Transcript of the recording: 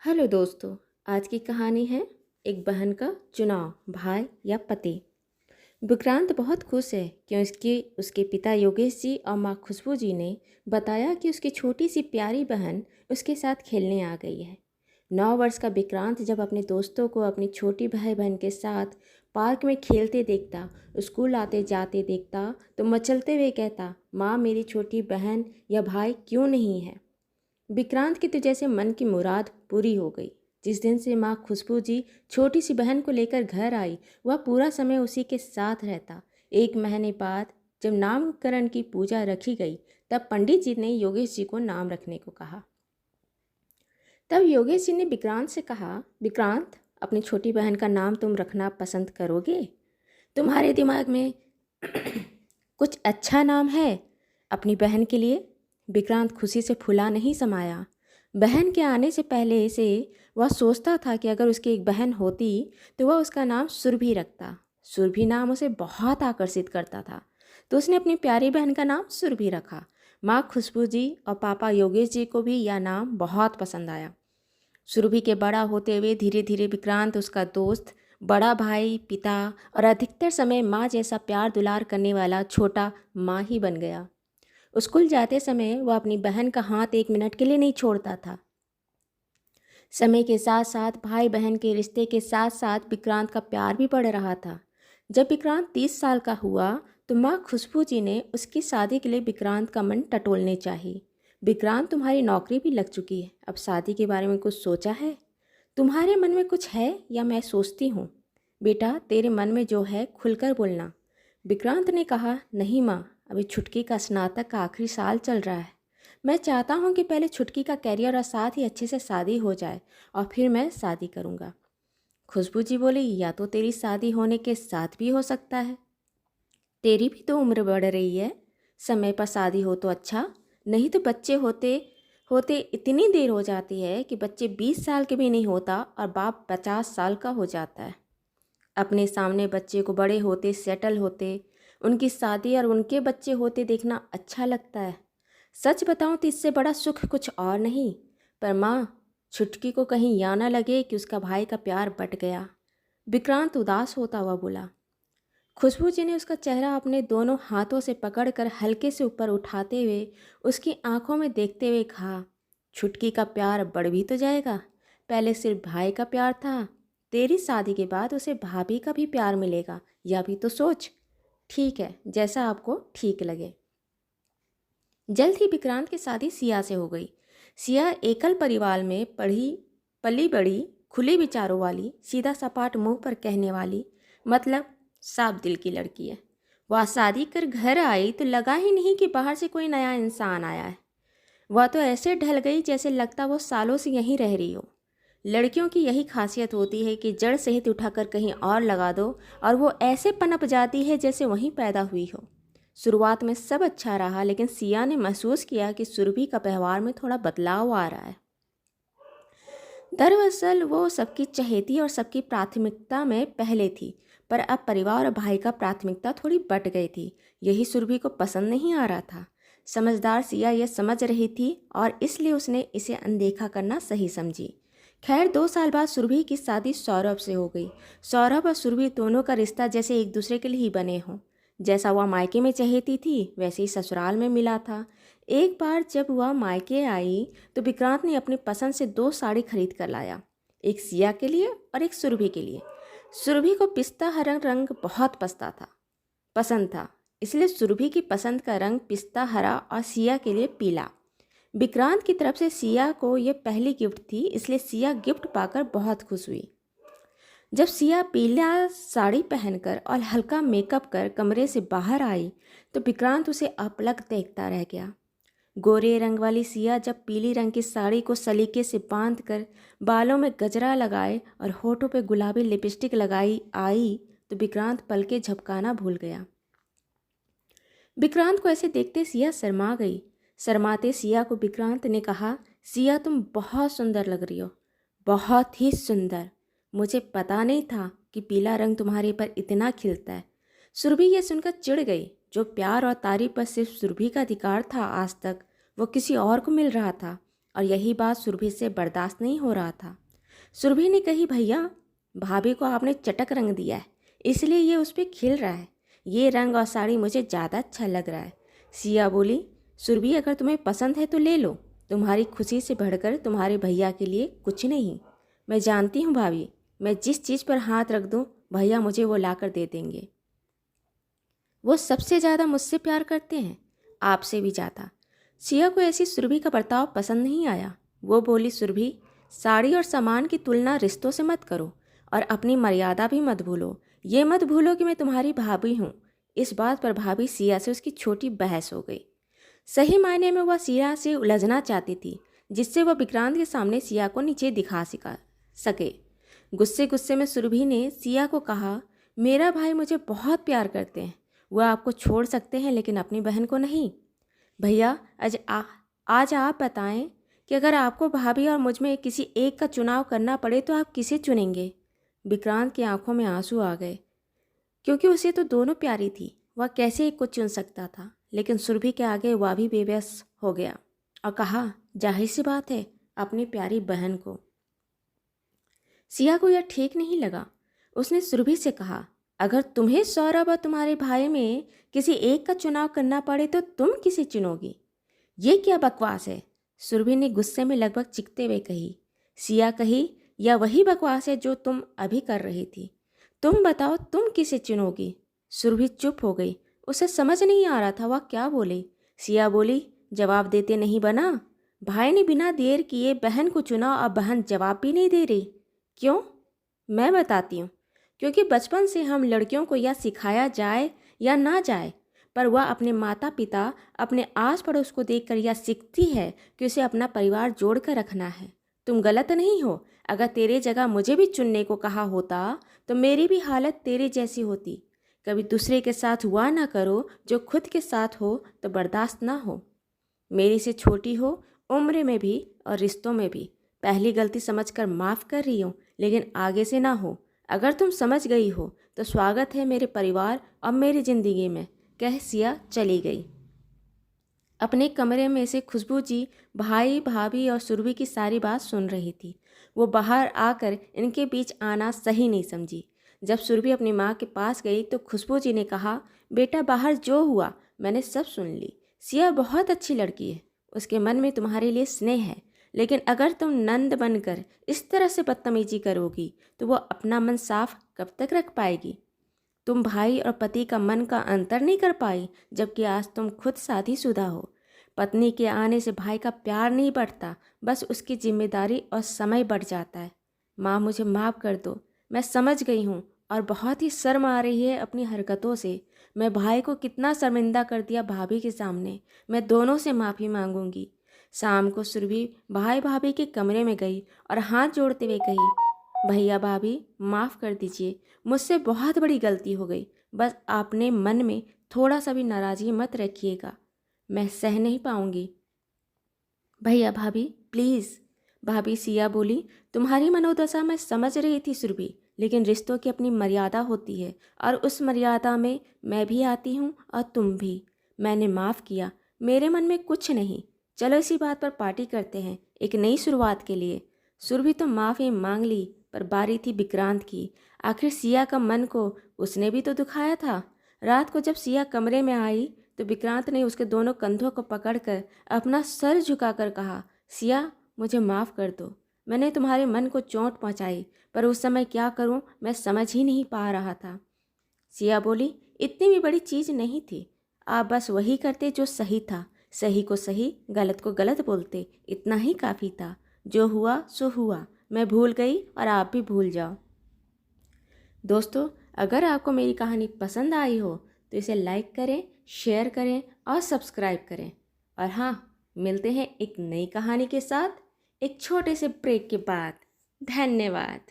Hello दोस्तों। आज की कहानी है एक बहन का चुनाव, भाई या पति। विक्रांत बहुत खुश है कि उसके पिता योगेश जी और माँ खुशबू जी ने बताया कि उसकी छोटी सी प्यारी बहन उसके साथ खेलने आ गई है। 9 वर्ष का विक्रांत जब अपने दोस्तों को अपनी छोटी भाई बहन के साथ पार्क में खेलते देखता, स्कूल आते जाते देखता, तो मचलते हुए कहता, माँ मेरी छोटी बहन या भाई क्यों नहीं है। विक्रांत की तो जैसे मन की मुराद पूरी हो गई। जिस दिन से माँ खुशबू जी छोटी सी बहन को लेकर घर आई, वह पूरा समय उसी के साथ रहता। 1 महीने बाद जब नामकरण की पूजा रखी गई, तब पंडित जी ने योगेश जी को नाम रखने को कहा। तब योगेश जी ने विक्रांत से कहा, विक्रांत अपनी छोटी बहन का नाम तुम रखना पसंद करोगे? तुम्हारे दिमाग में कुछ अच्छा नाम है अपनी बहन के लिए? विक्रांत खुशी से फूला नहीं समाया। बहन के आने से पहले से वह सोचता था कि अगर उसकी एक बहन होती तो वह उसका नाम सुरभि रखता। सुरभि नाम उसे बहुत आकर्षित करता था, तो उसने अपनी प्यारी बहन का नाम सुरभि रखा। माँ खुशबू जी और पापा योगेश जी को भी यह नाम बहुत पसंद आया। सुरभि के बड़ा होते हुए धीरे धीरे विक्रांत उसका दोस्त, बड़ा भाई, पिता और अधिकतर समय माँ जैसा प्यार दुलार करने वाला छोटा माँ ही बन गया। स्कूल जाते समय वह अपनी बहन का हाथ 1 मिनट के लिए नहीं छोड़ता था। समय के साथ साथ भाई बहन के रिश्ते के साथ साथ विक्रांत का प्यार भी बढ़ रहा था। जब विक्रांत 30 साल का हुआ तो माँ खुशबू जी ने उसकी शादी के लिए विक्रांत का मन टटोलने चाहिए। विक्रांत, तुम्हारी नौकरी भी लग चुकी है, अब शादी के बारे में कुछ सोचा है? तुम्हारे मन में कुछ है या मैं सोचती हूँ? बेटा, तेरे मन में जो है खुलकर बोलना। विक्रांत ने कहा, नहीं माँ, अभी छुटकी का स्नातक का आखिरी साल चल रहा है। मैं चाहता हूँ कि पहले छुटकी का कैरियर और साथ ही अच्छे से शादी हो जाए और फिर मैं शादी करूँगा। खुशबू जी बोली, या तो तेरी शादी होने के साथ भी हो सकता है। तेरी भी तो उम्र बढ़ रही है, समय पर शादी हो तो अच्छा, नहीं तो बच्चे होते होते इतनी देर हो जाती है कि बच्चे 20 साल के भी नहीं होता और बाप 50 साल का हो जाता है। अपने सामने बच्चे को बड़े होते, सेटल होते, उनकी शादी और उनके बच्चे होते देखना अच्छा लगता है। सच बताऊं तो इससे बड़ा सुख कुछ और नहीं। पर माँ, छुटकी को कहीं या ना लगे कि उसका भाई का प्यार बट गया। विक्रांत उदास होता हुआ बोला। खुशबू जी ने उसका चेहरा अपने दोनों हाथों से पकड़कर हल्के से ऊपर उठाते हुए उसकी आंखों में देखते हुए कहा, छुटकी का प्यार बढ़ भी तो जाएगा। पहले सिर्फ भाई का प्यार था, तेरी शादी के बाद उसे भाभी का भी प्यार मिलेगा, यह भी तो सोच। ठीक है, जैसा आपको ठीक लगे। जल्द ही विक्रांत की शादी सिया से हो गई। सिया एकल परिवार में पली बड़ी, खुले विचारों वाली, सीधा सपाट मुंह पर कहने वाली, मतलब साफ दिल की लड़की है। वह शादी कर घर आई तो लगा ही नहीं कि बाहर से कोई नया इंसान आया है। वह तो ऐसे ढल गई जैसे लगता वो सालों से यहीं रह रही हो। लड़कियों की यही खासियत होती है कि जड़ सहित उठाकर कहीं और लगा दो और वो ऐसे पनप जाती है जैसे वहीं पैदा हुई हो। शुरुआत में सब अच्छा रहा, लेकिन सिया ने महसूस किया कि सुरभि का व्यवहार में थोड़ा बदलाव आ रहा है। दरअसल वो सबकी चहेती और सबकी प्राथमिकता में पहले थी, पर अब परिवार और भाई का प्राथमिकता थोड़ी बट गई थी। यही सुरभि को पसंद नहीं आ रहा था। समझदार सिया यह समझ रही थी और इसलिए उसने इसे अनदेखा करना सही समझी। खैर, 2 साल बाद सुरभि की शादी सौरभ से हो गई। सौरभ और सुरभि दोनों का रिश्ता जैसे एक दूसरे के लिए ही बने हों। जैसा वह मायके में चाहती थी वैसे ही ससुराल में मिला था। एक बार जब वह मायके आई तो विक्रांत ने अपनी पसंद से 2 साड़ी खरीद कर लाया, एक सिया के लिए और एक सुरभि के लिए। सुरभि को पिस्ता हरा रंग बहुत पसंद था, इसलिए सुरभि की पसंद का रंग पिस्ता हरा और सिया के लिए पीला। विक्रांत की तरफ से सिया को यह पहली गिफ्ट थी, इसलिए सिया गिफ्ट पाकर बहुत खुश हुई। जब सिया पीला साड़ी पहनकर और हल्का मेकअप कर कमरे से बाहर आई तो विक्रांत उसे अपलक देखता रह गया। गोरे रंग वाली सिया जब पीली रंग की साड़ी को सलीके से बांध कर बालों में गजरा लगाए और होठों पे गुलाबी लिपस्टिक लगाई आई तो विक्रांत पलके झपकाना भूल गया। विक्रांत को ऐसे देखते सिया शर्मा गई। शर्माते सिया को विक्रांत ने कहा, सिया तुम बहुत सुंदर लग रही हो, बहुत ही सुंदर। मुझे पता नहीं था कि पीला रंग तुम्हारे पर इतना खिलता है। सुरभि ये सुनकर चिढ़ गई। जो प्यार और तारीफ पर सिर्फ सुरभि का अधिकार था आज तक, वो किसी और को मिल रहा था। और यही बात सुरभि से बर्दाश्त नहीं हो रहा था। सुरभि ने कही, भैया भाभी को आपने चटक रंग दिया है, इसलिए ये उस पर खिल रहा है। ये रंग और साड़ी मुझे ज़्यादा अच्छा लग रहा है। सिया बोली, सुरभि अगर तुम्हें पसंद है तो ले लो, तुम्हारी खुशी से बढ़कर तुम्हारे भैया के लिए कुछ नहीं। मैं जानती हूँ भाभी, मैं जिस चीज़ पर हाथ रख दूँ भैया मुझे वो ला कर दे देंगे। वो सबसे ज़्यादा मुझसे प्यार करते हैं, आपसे भी ज़्यादा। सिया को ऐसी सुरभि का बर्ताव पसंद नहीं आया। वो बोली, सुरभि साड़ी और सामान की तुलना रिश्तों से मत करो और अपनी मर्यादा भी मत भूलो। ये मत भूलो कि मैं तुम्हारी भाभी हूँ। इस बात पर भाभी सिया से उसकी छोटी बहस हो गई। सही मायने में वह सिया से उलझना चाहती थी, जिससे वह विक्रांत के सामने सिया को नीचे दिखा सके। गुस्से गुस्से में सुरभि ने सिया को कहा, मेरा भाई मुझे बहुत प्यार करते हैं, वह आपको छोड़ सकते हैं लेकिन अपनी बहन को नहीं। भैया आज आप बताएं कि अगर आपको भाभी और मुझ में किसी एक का चुनाव करना पड़े तो आप किसे चुनेंगे। विक्रांत की आंखों में आंसू आ गए, क्योंकि उसे तो दोनों प्यारी थी। वह कैसे एक को चुन सकता था, लेकिन सुरभि के आगे वह भी बेबस हो गया और कहा, जाहिर सी बात है, अपनी प्यारी बहन को। सिया को यह ठीक नहीं लगा। उसने सुरभि से कहा, अगर तुम्हें सौरभ और तुम्हारे भाई में किसी एक का चुनाव करना पड़े तो तुम किसे चुनोगी। ये क्या बकवास है, सुरभि ने गुस्से में लगभग चिढ़ते हुए कही। सिया कही, यह वही बकवास है जो तुम अभी कर रही थी। तुम बताओ, तुम किसे चुनोगी। सुरभि चुप हो गई। उसे समझ नहीं आ रहा था वह क्या बोले। सिया बोली, जवाब देते नहीं बना। भाई ने बिना देर किए बहन को चुना और बहन जवाब भी नहीं दे रही। क्यों? मैं बताती हूँ। क्योंकि बचपन से हम लड़कियों को यह सिखाया जाए या ना जाए, पर वह अपने माता पिता, अपने आस पड़ोस को देखकर यह सीखती है कि उसे अपना परिवार जोड़ कर रखना है। तुम गलत नहीं हो। अगर तेरे जगह मुझे भी चुनने को कहा होता तो मेरी भी हालत तेरे जैसी होती। कभी दूसरे के साथ हुआ ना करो जो खुद के साथ हो तो बर्दाश्त ना हो। मेरी से छोटी हो, उम्र में भी और रिश्तों में भी। पहली गलती समझकर माफ़ कर रही हूँ, लेकिन आगे से ना हो। अगर तुम समझ गई हो तो स्वागत है मेरे परिवार और मेरी ज़िंदगी में, कह सिया चली गई। अपने कमरे में से खुशबू जी भाई भाभी और सुरभि की सारी बात सुन रही थी। वो बाहर आकर इनके बीच आना सही नहीं समझी। जब सुरभि अपनी माँ के पास गई तो खुशबू जी ने कहा, बेटा बाहर जो हुआ मैंने सब सुन ली। सिया बहुत अच्छी लड़की है, उसके मन में तुम्हारे लिए स्नेह है, लेकिन अगर तुम नंद बनकर इस तरह से बदतमीजी करोगी तो वो अपना मन साफ कब तक रख पाएगी। तुम भाई और पति का मन का अंतर नहीं कर पाई, जबकि आज तुम खुद शादीशुदा हो। पत्नी के आने से भाई का प्यार नहीं बढ़ता, बस उसकी जिम्मेदारी और समय बढ़ जाता है। माँ मुझे माफ़ कर दो, मैं समझ गई हूँ और बहुत ही शर्म आ रही है अपनी हरकतों से। मैं भाई को कितना शर्मिंदा कर दिया भाभी के सामने। मैं दोनों से माफ़ी मांगूंगी। शाम को सुरभि भाई भाभी के कमरे में गई और हाथ जोड़ते हुए कही, भैया भाभी माफ़ कर दीजिए, मुझसे बहुत बड़ी गलती हो गई। बस आपने मन में थोड़ा सा भी नाराज़गी मत रखिएगा, मैं सह नहीं पाऊंगी। भैया भाभी प्लीज़। भाभी सिया बोली, तुम्हारी मनोदशा मैं समझ रही थी सुरभि, लेकिन रिश्तों की अपनी मर्यादा होती है और उस मर्यादा में मैं भी आती हूँ और तुम भी। मैंने माफ़ किया, मेरे मन में कुछ नहीं। चलो इसी बात पर पार्टी करते हैं, एक नई शुरुआत के लिए। सुरभि तो माफ़ी मांग ली, पर बारी थी विक्रांत की। आखिर सिया का मन को उसने भी तो दुखाया था। रात को जब सिया कमरे में आई तो विक्रांत ने उसके दोनों कंधों को पकड़कर अपना सर झुकाकर कहा, सिया मुझे माफ़ कर दो, मैंने तुम्हारे मन को चोट पहुंचाई, पर उस समय क्या करूं मैं समझ ही नहीं पा रहा था। सिया बोली, इतनी भी बड़ी चीज़ नहीं थी, आप बस वही करते जो सही था, सही को सही गलत को गलत बोलते, इतना ही काफ़ी था। जो हुआ सो हुआ, मैं भूल गई और आप भी भूल जाओ। दोस्तों, अगर आपको मेरी कहानी पसंद आई हो तो इसे लाइक करें, शेयर करें और सब्सक्राइब करें। और हाँ, मिलते हैं एक नई कहानी के साथ एक छोटे से ब्रेक के बाद। धन्यवाद।